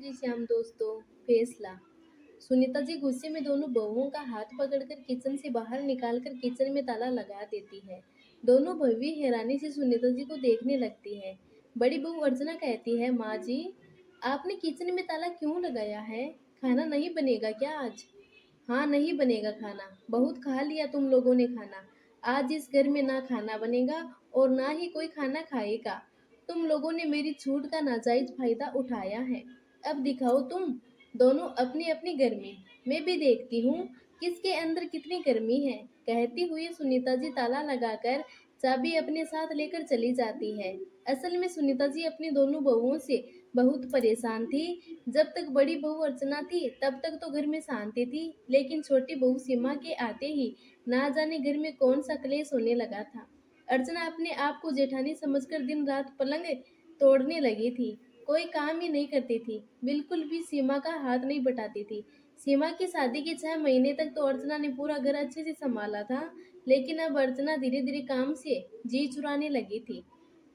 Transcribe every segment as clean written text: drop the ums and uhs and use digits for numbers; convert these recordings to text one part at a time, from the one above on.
जी श्याम दोस्तों। फैसला। सुनीता जी गुस्से में दोनों बहुओं का हाथ पकड़कर किचन से बाहर निकालकर किचन में ताला लगा देती है। दोनों बहुएं हैरानी से सुनीता जी को देखने लगती है। बड़ी बहू अर्चना कहती है, माँ जी, आपने किचन में ताला क्यों लगाया है? खाना नहीं बनेगा क्या आज? हाँ, नहीं बनेगा खाना। बहुत खा लिया तुम लोगों ने खाना। आज इस घर में ना खाना बनेगा और ना ही कोई खाना खाएगा। तुम लोगों ने मेरी छूट का नाजायज फायदा उठाया है। अब दिखाओ तुम दोनों अपनी अपनी गर्मी। मैं भी देखती हूँ किसके अंदर कितनी गर्मी है। कहती हुई सुनीता जी ताला लगाकर चाबी अपने साथ लेकर चली जाती है। असल में सुनीता जी अपनी दोनों बहुओं से बहुत परेशान थी। जब तक बड़ी बहू अर्चना थी तब तक तो घर में शांति थी, लेकिन छोटी बहू सीमा के आते ही ना जाने घर में कौन सा क्लेश होने लगा था। अर्चना अपने आप को जेठानी समझकर दिन रात पलंग तोड़ने लगी थी। कोई काम ही नहीं करती थी, बिल्कुल भी सीमा का हाथ नहीं बटाती थी। सीमा की शादी के 6 महीने तक तो अर्चना ने पूरा घर अच्छे से संभाला था, लेकिन अब अर्चना धीरे धीरे काम से जी चुराने लगी थी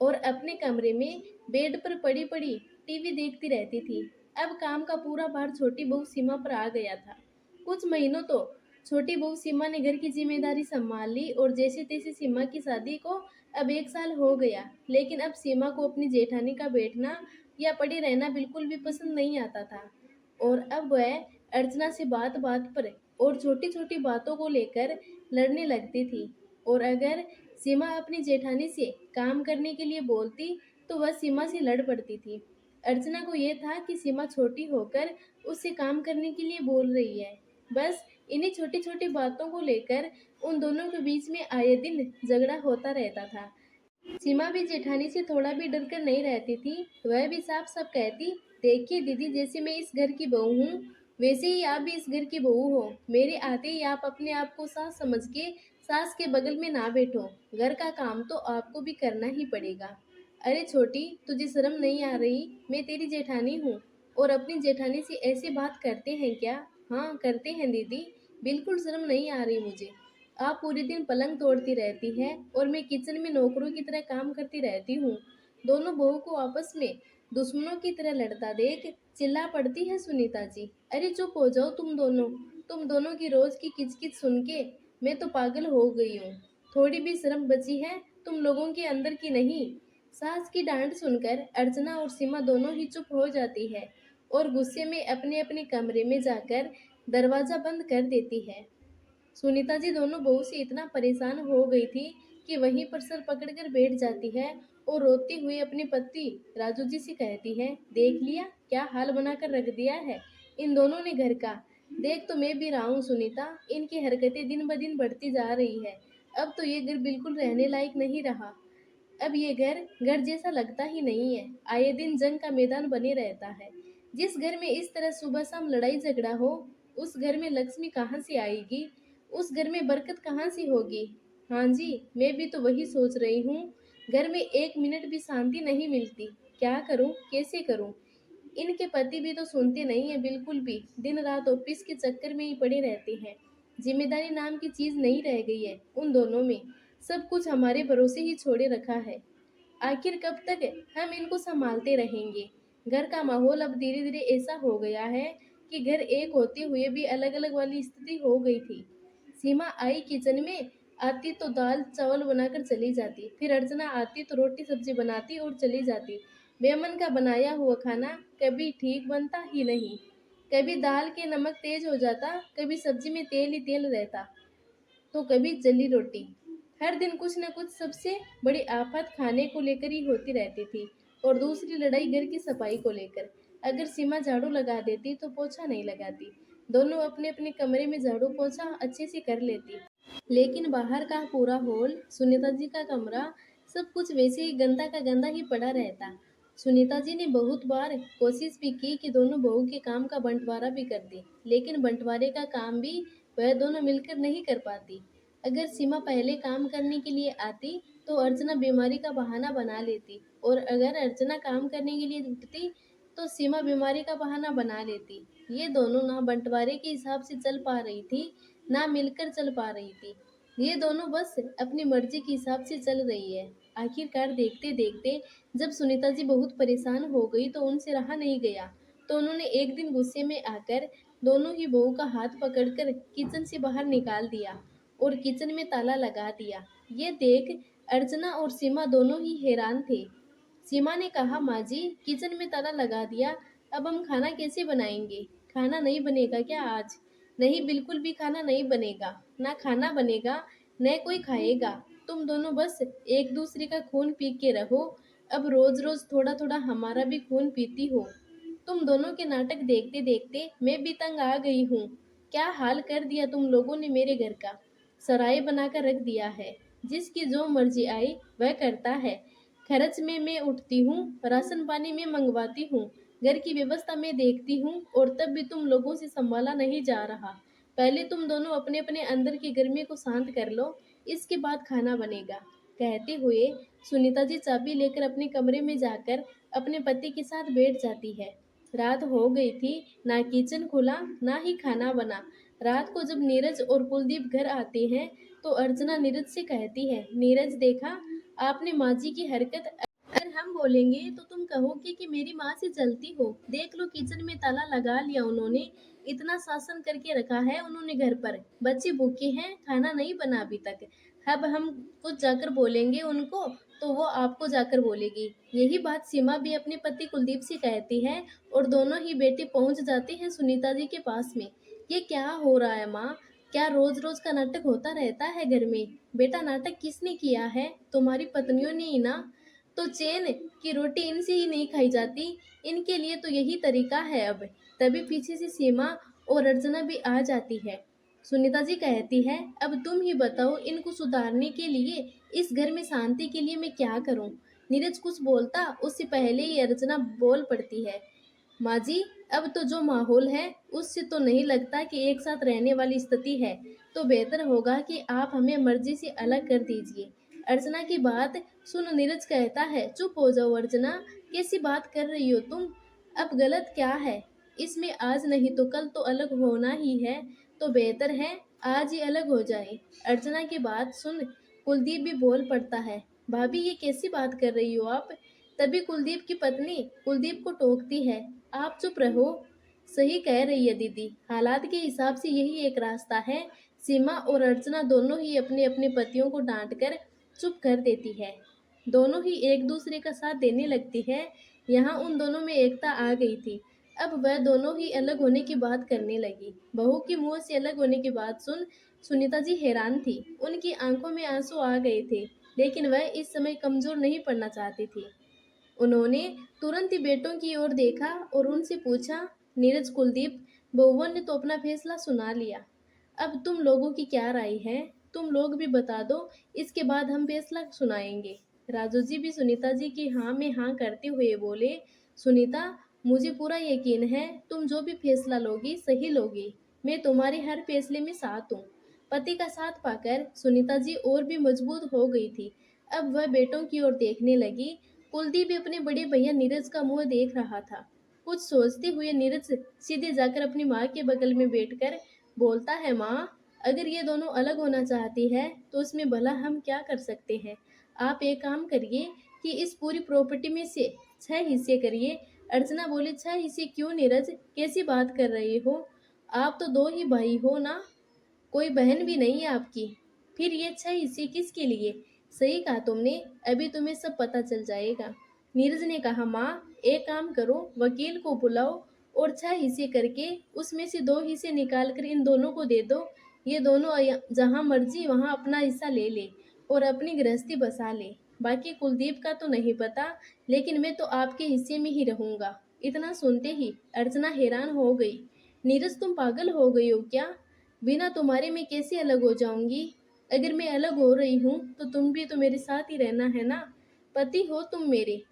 और अपने कमरे में बेड पर पड़ी पड़ी टीवी देखती रहती थी। अब काम का पूरा भार छोटी बहू सीमा पर आ गया था। कुछ महीनों तो छोटी बहू सीमा ने घर की जिम्मेदारी संभाल ली और जैसे तैसे सीमा की शादी को अब 1 साल हो गया, लेकिन अब सीमा को अपनी जेठानी का बैठना या पड़े रहना बिल्कुल भी पसंद नहीं आता था। और अब वह अर्चना से बात बात पर और छोटी छोटी बातों को लेकर लड़ने लगती थी। और अगर सीमा अपनी जेठानी से काम करने के लिए बोलती तो वह सीमा से लड़ पड़ती थी। अर्चना को यह था कि सीमा छोटी होकर उससे काम करने के लिए बोल रही है। बस इन्हीं छोटी छोटी बातों को लेकर उन दोनों के बीच में आए दिन झगड़ा होता रहता था। सीमा भी जेठानी से थोड़ा भी डर कर नहीं रहती थी। वह भी साफ साफ कहती, देखिए दीदी, जैसे मैं इस घर की बहू हूँ वैसे ही आप भी इस घर की बहू हो। मेरे आते ही आप अपने आप को सास समझ के सास के बगल में ना बैठो। घर का काम तो आपको भी करना ही पड़ेगा। अरे छोटी, तुझे शर्म नहीं आ रही? मैं तेरी जेठानी हूँ और अपनी जेठानी से ऐसे बात करते हैं क्या? हाँ करते हैं दीदी, बिल्कुल शर्म नहीं आ रही मुझे। आप पूरे दिन पलंग तोड़ती रहती है और मैं किचन में नौकरों की तरह काम करती रहती हूँ। दोनों बहू को आपस में दुश्मनों की तरह लड़ता देख चिल्ला पड़ती है सुनीता जी। अरे चुप हो जाओ तुम दोनों की रोज की किचकिच सुन के मैं तो पागल हो गई हूँ। थोड़ी भी शर्म बची है तुम लोगों के अंदर की नहीं? सास की डांट सुनकर अर्चना और सीमा दोनों ही चुप हो जाती है और गुस्से में अपने अपने कमरे में जाकर दरवाजा बंद कर देती है। सुनीता जी दोनों बहू से इतना परेशान हो गई थी कि वहीं पर सर पकड़कर बैठ जाती है और रोती हुई अपने पति राजू जी से कहती है, देख लिया क्या हाल बनाकर रख दिया है इन दोनों ने घर का। देख तो मैं भी रहा हूँ सुनीता, इनकी हरकतें दिन ब दिन बढ़ती जा रही है। अब तो ये घर बिल्कुल रहने लायक नहीं रहा। अब ये घर घर जैसा लगता ही नहीं है, आए दिन जंग का मैदान बने रहता है। जिस घर में इस तरह सुबह शाम लड़ाई झगड़ा हो, उस घर में लक्ष्मी कहाँ से आएगी? उस घर में बरकत कहाँ से होगी? हाँ जी, मैं भी तो वही सोच रही हूँ। घर में 1 मिनट भी शांति नहीं मिलती। क्या करूँ, कैसे करूँ? इनके पति भी तो सुनते नहीं है बिल्कुल भी, दिन रात ऑफिस के चक्कर में ही पड़े रहते हैं। जिम्मेदारी नाम की चीज नहीं रह गई है उन दोनों में। सब कुछ हमारे भरोसे ही छोड़े रखा है। आखिर कब तक हम इनको संभालते रहेंगे? घर का माहौल अब धीरे धीरे ऐसा हो गया है कि घर एक होते हुए भी अलग अलग वाली स्थिति हो गई थी। सीमा आई किचन में, आती तो दाल चावल बनाकर चली जाती, फिर अर्चना आती तो रोटी सब्जी बनाती और चली जाती। बेमन का बनाया हुआ खाना कभी ठीक बनता ही नहीं। कभी दाल के नमक तेज हो जाता, कभी सब्जी में तेल ही तेल रहता, तो कभी जली रोटी। हर दिन कुछ न कुछ सबसे बड़ी आफत खाने को लेकर ही होती रहती थी और दूसरी लड़ाई घर की सफाई को लेकर। अगर सीमा झाड़ू लगा देती तो पोछा नहीं लगाती। दोनों अपने अपने कमरे में झाड़ू पोछा अच्छे से कर लेती, लेकिन बाहर का पूरा हॉल, सुनीता जी का कमरा, सब कुछ वैसे ही गंदा का गंदा ही पड़ा रहता। सुनीता जी ने बहुत बार कोशिश भी की कि दोनों बहू के काम का बंटवारा भी कर दे, लेकिन बंटवारे का काम भी वह दोनों मिलकर नहीं कर पाती। अगर सीमा पहले काम करने के लिए आती तो अर्चना बीमारी का बहाना बना लेती, और अगर अर्चना काम करने के लिए उठती तो सीमा बीमारी का बहाना बना लेती। ये दोनों ना बंटवारे के हिसाब से चल पा रही थी, ना मिलकर चल पा रही थी। ये दोनों बस अपनी मर्जी के हिसाब से चल रही है। आखिरकार देखते देखते जब सुनीता जी बहुत परेशान हो गई तो उनसे रहा नहीं गया, तो उन्होंने एक दिन गुस्से में आकर दोनों ही बहू का हाथ पकड़कर किचन से बाहर निकाल दिया और किचन में ताला लगा दिया। ये देख अर्चना और सीमा दोनों ही हैरान थे। सीमा ने कहा, माँ जी, किचन में ताला लगा दिया, अब हम खाना कैसे बनाएंगे? खाना नहीं बनेगा क्या आज? नहीं, बिल्कुल भी खाना नहीं बनेगा। ना खाना बनेगा, न कोई खाएगा। तुम दोनों बस एक दूसरे का खून पी के रहो। अब रोज रोज थोड़ा थोड़ा हमारा भी खून पीती हो। तुम दोनों के नाटक देखते देखते मैं भी तंग आ गई हूँ। क्या हाल कर दिया तुम लोगों ने मेरे घर का। सराय बनाकर रख दिया है। जिसकी जो मर्जी आई वह करता है। खर्च में मैं उठती हूँ, राशन पानी में मंगवाती हूँ, घर की व्यवस्था में देखती हूँ, और तब भी तुम लोगों से संभाला नहीं जा रहा। पहले तुम दोनों अपने अपने अंदर की गर्मी को शांत कर लो, इसके बाद खाना बनेगा। कहते हुए सुनीता जी चाबी लेकर अपने कमरे में जाकर अपने पति के साथ बैठ जाती है। रात हो गई थी, ना किचन खुला ना ही खाना बना। रात को जब नीरज और कुलदीप घर आते हैं तो अर्चना नीरज से कहती है, नीरज, देखा आपने माँ जी की हरकत। अगर हम बोलेंगे तो तुम कहोगे कि मेरी माँ से जलती हो। देख लो, किचन में ताला लगा लिया उन्होंने। इतना शासन करके रखा है उन्होंने घर पर। बच्चे भूखे हैं, खाना नहीं बना अभी तक। अब हम कुछ जाकर बोलेंगे उनको तो वो आपको जाकर बोलेगी। यही बात सीमा भी अपने पति कुलदीप से कहती है और दोनों ही बेटे पहुंच जाते हैं सुनीता जी के पास में। ये क्या हो रहा है माँ? क्या रोज रोज का नाटक होता रहता है घर में? बेटा, नाटक किसने किया है? तुम्हारी पत्नियों ने ही ना। तो चैन की रोटी इनसे ही नहीं खाई जाती। इनके लिए तो यही तरीका है अब। तभी पीछे से सीमा और अर्चना भी आ जाती है। सुनीता जी कहती है, अब तुम ही बताओ, इनको सुधारने के लिए, इस घर में शांति के लिए मैं क्या करूं? नीरज कुछ बोलता उससे पहले ही अर्चना बोल पड़ती है, माँ जी, अब तो जो माहौल है उससे तो नहीं लगता कि एक साथ रहने वाली स्थिति है। तो बेहतर होगा कि आप हमें मर्जी से अलग कर दीजिए। अर्चना की बात सुन नीरज कहता है, चुप हो जाओ अर्चना, कैसी बात कर रही हो तुम? अब गलत क्या है इसमें? आज नहीं तो कल तो अलग होना ही है, तो बेहतर है आज ही अलग हो जाए। अर्चना की बात सुन कुलदीप भी बोल पड़ता है, भाभी, ये कैसी बात कर रही हो आप? तभी कुलदीप की पत्नी कुलदीप को टोकती है, आप चुप रहो। सही कह रही है दीदी, हालात के हिसाब से यही एक रास्ता है। सीमा और अर्चना दोनों ही अपने अपने पतियों को डांट कर चुप कर देती है। दोनों ही एक दूसरे का साथ देने लगती है। यहाँ उन दोनों में एकता आ गई थी। अब वह दोनों ही अलग होने की बात करने लगी। बहू की मुंह से अलग होने की बात सुन सुनीता जी हैरान थी। उनकी आंखों में आंसू आ गए थे, लेकिन वह इस समय कमजोर नहीं पड़ना चाहती थी। उन्होंने तुरंत ही बेटों की ओर देखा और उनसे पूछा, नीरज, कुलदीप, बहुओं ने तो अपना फैसला सुना लिया। अब तुम लोगों की क्या राय है? तुम लोग भी बता दो, इसके बाद हम फैसला सुनाएंगे। राजू जी भी सुनीता जी की हाँ में हाँ करते हुए बोले, सुनीता, मुझे पूरा यकीन है तुम जो भी फैसला लोगी सही लोगी। मैं तुम्हारे हर फैसले में साथ हूँ। पति का साथ पाकर सुनीता जी और भी मजबूत हो गई थी। अब वह बेटों की ओर देखने लगी। कुलदीप भी अपने बड़े भैया नीरज का मुंह देख रहा था। कुछ सोचते हुए नीरज सीधे जाकर अपनी माँ के बगल में बैठकर बोलता है, माँ, अगर ये दोनों अलग होना चाहती है तो उसमें भला हम क्या कर सकते हैं? आप एक काम करिए कि इस पूरी प्रॉपर्टी में से 6 हिस्से करिए। अर्चना बोले, 6 हिस्से क्यों नीरज? कैसी बात कर रहे हो? आप तो 2 ही भाई हो ना, कोई बहन भी नहीं है आपकी। फिर ये 6 हिस्से किसके लिए? सही कहा तुमने, अभी तुम्हें सब पता चल जाएगा। नीरज ने कहा, माँ, एक काम करो, वकील को बुलाओ और 6 हिस्से करके उसमें से 2 हिस्से निकाल कर इन दोनों को दे दो। ये दोनों जहाँ मर्जी वहाँ अपना हिस्सा ले ले और अपनी गृहस्थी बसा ले। बाकी कुलदीप का तो नहीं पता, लेकिन मैं तो आपके हिस्से में ही रहूंगा। इतना सुनते ही अर्चना हैरान हो गई। नीरज, तुम पागल हो गई हो क्या? बिना तुम्हारे मैं कैसे अलग हो जाऊंगी? अगर मैं अलग हो रही हूँ तो तुम भी तो मेरे साथ ही रहना है ना। पति हो तुम मेरे।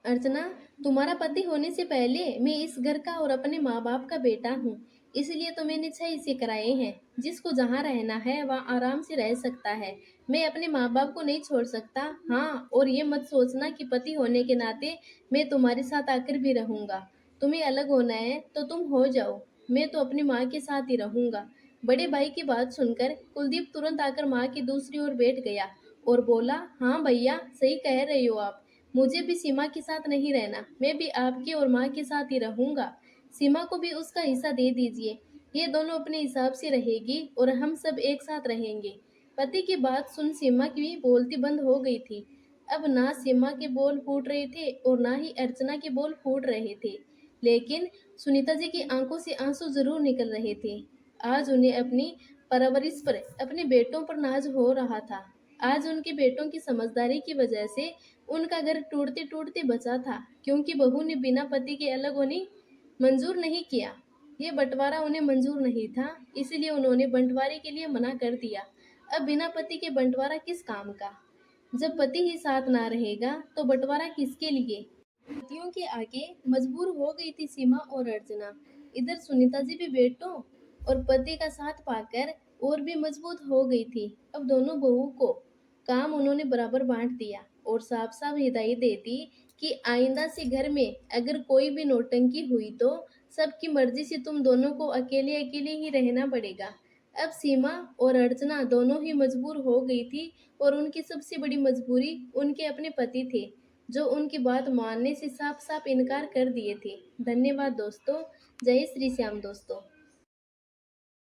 अर्चना, तुम्हारा पति होने से पहले मैं इस घर का और अपने माँ बाप का बेटा हूँ। इसलिए तो मैंने 6 हिस्से कराए हैं। जिसको जहाँ रहना है वहाँ आराम से रह सकता है। मैं अपने माँ बाप को नहीं छोड़ सकता। हाँ, और ये मत सोचना कि पति होने के नाते मैं तुम्हारे साथ आकर भी रहूंगा। तुम्हें अलग होना है तो तुम हो जाओ, मैं तो अपनी माँ के साथ ही रहूंगा। बड़े भाई की बात सुनकर कुलदीप तुरंत आकर माँ की दूसरी ओर बैठ गया और बोला, हाँ भैया, सही कह रही हो आप। मुझे भी सीमा के साथ नहीं रहना, मैं भी आपके और माँ के साथ ही रहूंगा। सीमा को भी उसका हिस्सा दे दीजिए। ये दोनों अपने हिसाब से रहेगी और हम सब एक साथ रहेंगे। पति की बात सुन सीमा की बोलती बंद हो गई थी। अब ना सीमा के बोल फूट रहे थे और ना ही अर्चना के बोल फूट रहे थे, लेकिन सुनीता जी की आंखों से आंसू जरूर निकल रहे थे। आज उन्हें अपनी परवरिश पर, अपने बेटों पर नाज हो रहा था। आज उनके बेटों की समझदारी की वजह से उनका घर टूटते टूटते बचा था, क्योंकि बहू ने बिना पति के अलग होने मंजूर नहीं किया। ये बंटवारा उन्हें मंजूर नहीं था, इसलिए उन्होंने बंटवारे के लिए मना कर दिया। अब बिना पति के बंटवारा किस काम का? जब पति ही साथ ना रहेगा तो बंटवारा किसके लिए? पतियों के आगे मजबूर हो गई थी सीमा और अर्चना। इधर सुनीता जी भी बेटों और पति का साथ पाकर और भी मजबूत हो गई थी। अब दोनों बहू को काम उन्होंने बराबर बांट दिया और साफ साफ हिदायत दे दी कि आइंदा से घर में अगर कोई भी नौटंकी हुई तो सबकी मर्जी से तुम दोनों को अकेले अकेले ही रहना पड़ेगा। अब सीमा और अर्चना दोनों ही मजबूर हो गई थी और उनकी सबसे बड़ी मजबूरी उनके अपने पति थे, जो उनकी बात मानने से साफ साफ इनकार कर दिए थे। धन्यवाद दोस्तों। जय श्री श्याम दोस्तों।